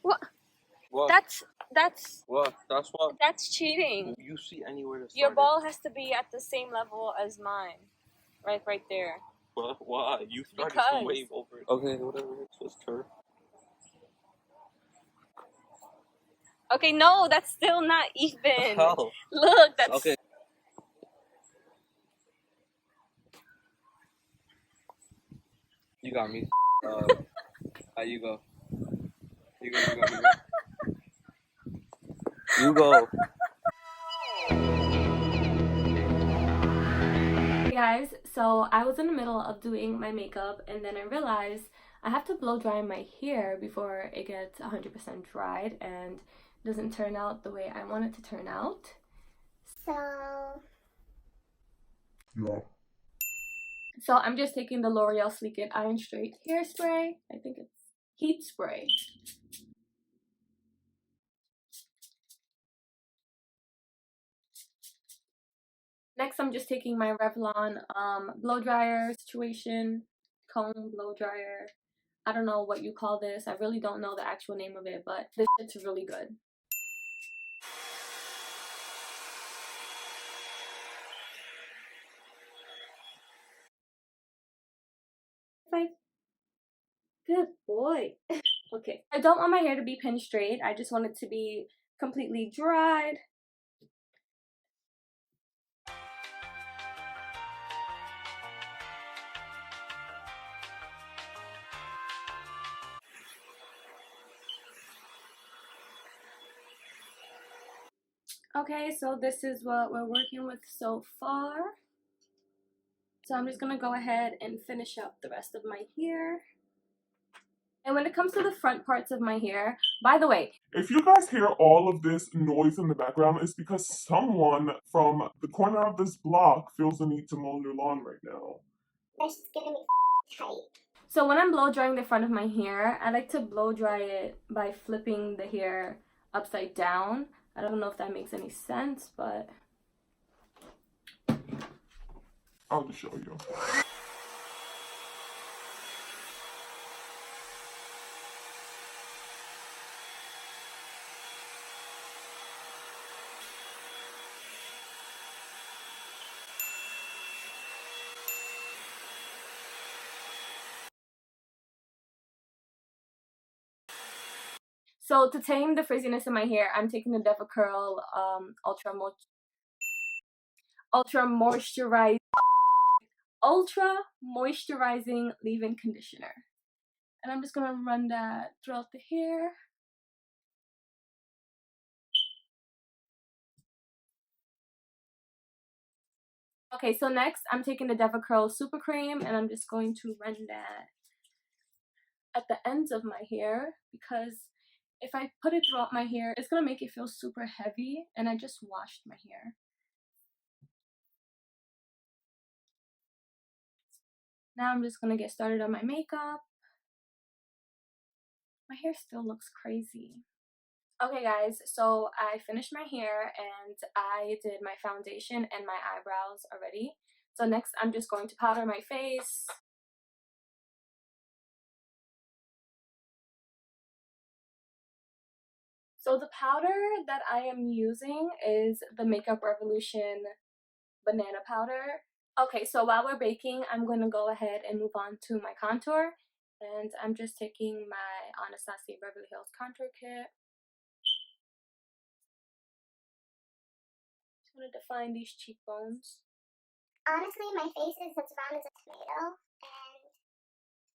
What? What? That's What? That's what? That's cheating. You see anywhere to start Your ball has to be at the same level as mine. Right there. What? Why? You started Because. from way over. Okay, whatever. It's just turf. Okay, no, that's still not even. How? Look, that's Okay. You got me. You go. You go. You go. You go. You go. Hey guys, so I was in the middle of doing my makeup and then I realized I have to blow dry my hair before it gets 100% dried and doesn't turn out the way I want it to turn out. So I'm just taking the L'Oreal Sleek It Iron Straight hairspray. I think it's heat spray. Next, I'm just taking my Revlon blow dryer situation, cone blow dryer. I don't know what you call this. I really don't know the actual name of it, but this shit's really good. Good boy. Okay. I don't want my hair to be pin straight. I just want it to be completely dried. Okay, so this is what we're working with so far. So I'm just gonna go ahead and finish up the rest of my hair. And when it comes to the front parts of my hair, by the way, if you guys hear all of this noise in the background, it's because someone from the corner of this block feels the need to mow your lawn right now. That's gonna be tight. So when I'm blow drying the front of my hair, I like to blow dry it by flipping the hair upside down. I don't know if that makes any sense, but I'll just show you. so to tame the frizziness in my hair, I'm taking the DevaCurl ultra moisturizing leave-in conditioner, and I'm just gonna run that throughout the hair. Okay, so next I'm taking the DevaCurl Super Cream and I'm just going to run that at the ends of my hair, because if I put it throughout my hair, it's gonna make it feel super heavy, and I just washed my hair. Now I'm just gonna get started on my makeup. My hair still looks crazy. Okay guys, so I finished my hair and I did my foundation and my eyebrows already. So next I'm just going to powder my face. So the powder that I am using is the Makeup Revolution banana powder. Okay, so while we're baking, I'm going to go ahead and move on to my contour. And I'm just taking my Anastasia Beverly Hills contour kit. Just want to define these cheekbones. Honestly, my face is as round as a tomato, and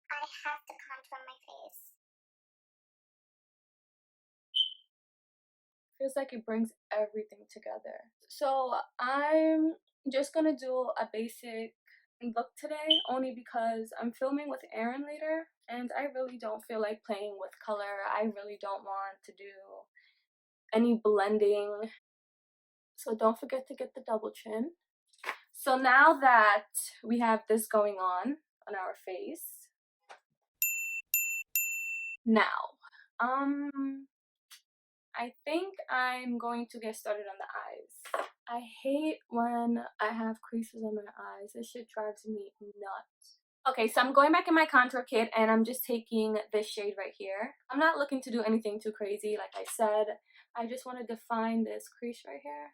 I have to contour my face. Feels like it brings everything together. So I'm just gonna do a basic look today, only because I'm filming with Aaron later and I really don't feel like playing with color. I really don't want to do any blending. So don't forget to get the double chin. So now that we have this going on our face, now I think I'm going to get started on the eyes. I hate when I have creases on my eyes. This shit drives me nuts. Okay, so I'm going back in my contour kit and I'm just taking this shade right here. I'm not looking to do anything too crazy, like I said. I just want to define this crease right here.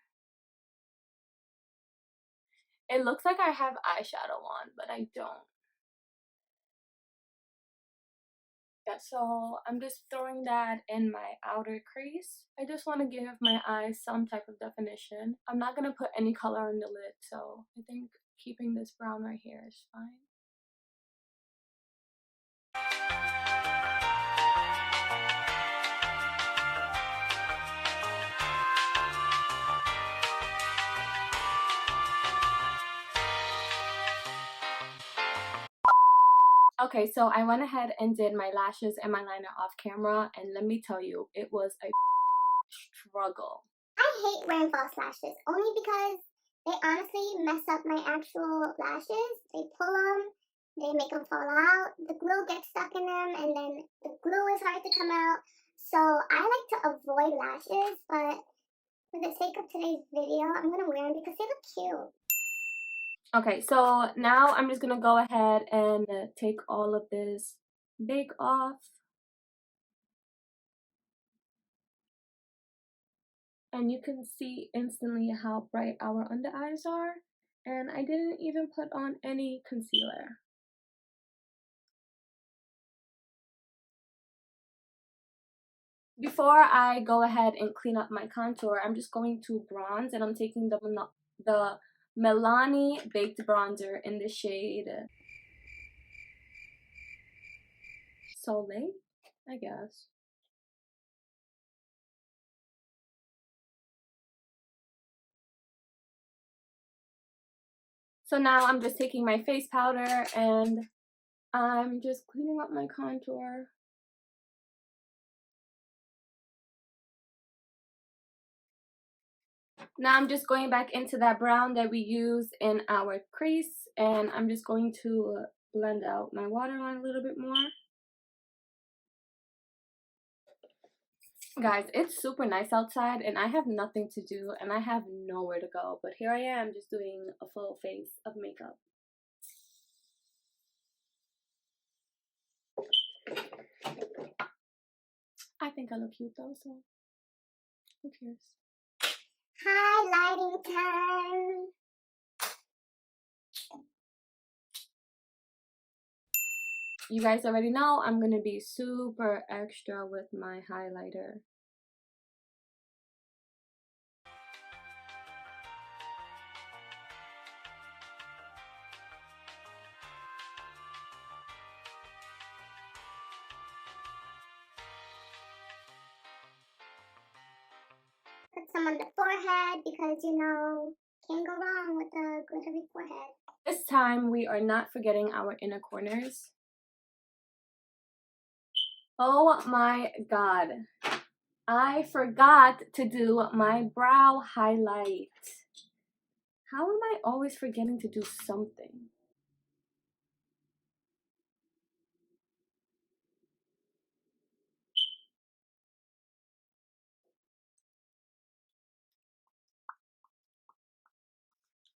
It looks like I have eyeshadow on, but I don't. Yeah, so I'm just throwing that in my outer crease. I just want to give my eyes some type of definition. I'm not going to put any color on the lid, so I think keeping this brown right here is fine. Okay, so I went ahead and did my lashes and my liner off camera, and let me tell you, it was a struggle. I hate wearing false lashes only because they honestly mess up my actual lashes. They pull them, they make them fall out, the glue gets stuck in them, and then the glue is hard to come out. So I like to avoid lashes, but for the sake of today's video, I'm gonna wear them because they look cute. Okay, so now I'm just gonna go ahead and take all of this bake off. And you can see instantly how bright our under eyes are. And I didn't even put on any concealer. Before I go ahead and clean up my contour, I'm just going to bronze, and I'm taking the Milani Baked Bronzer in the shade Soleil, I guess. So now I'm just taking my face powder and I'm just cleaning up my contour. Now I'm just going back into that brown that we used in our crease, and I'm just going to blend out my waterline a little bit more. Guys, it's super nice outside and I have nothing to do and I have nowhere to go, but here I am just doing a full face of makeup. I think I look cute though, so who cares? Highlighting time. You guys already know I'm gonna be super extra with my highlighter. Put some on the forehead because, you know, can't go wrong with a glittery forehead. This time we are not forgetting our inner corners. Oh my god, I forgot to do my brow highlight. How am I always forgetting to do something?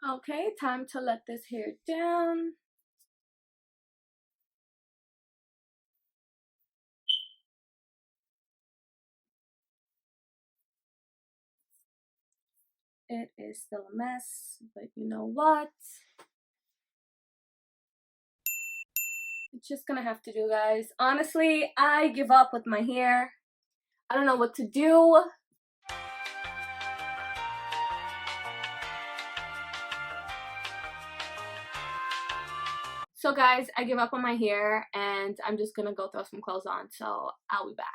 Okay, time to let this hair down. It is still a mess, but you know what? It's just gonna have to do, guys. Honestly, I give up with my hair. I don't know what to do. So guys, I give up on my hair and I'm just gonna go throw some clothes on, so I'll be back.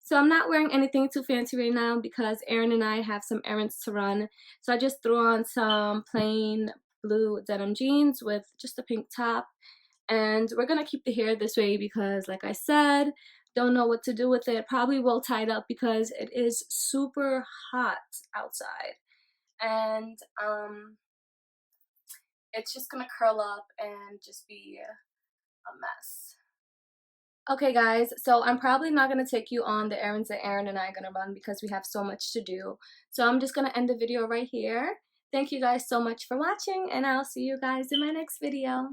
So I'm not wearing anything too fancy right now because Aaron and I have some errands to run. So I just threw on some plain blue denim jeans with just a pink top. And we're gonna keep the hair this way because, like I said, don't know what to do with it. Probably will tie it up because it is super hot outside. And it's just gonna curl up and just be a mess. Okay guys, so I'm probably not going to take you on the errands that Aaron and I are going to run because we have so much to do. So I'm just going to end the video right here. Thank you guys so much for watching and I'll see you guys in my next video.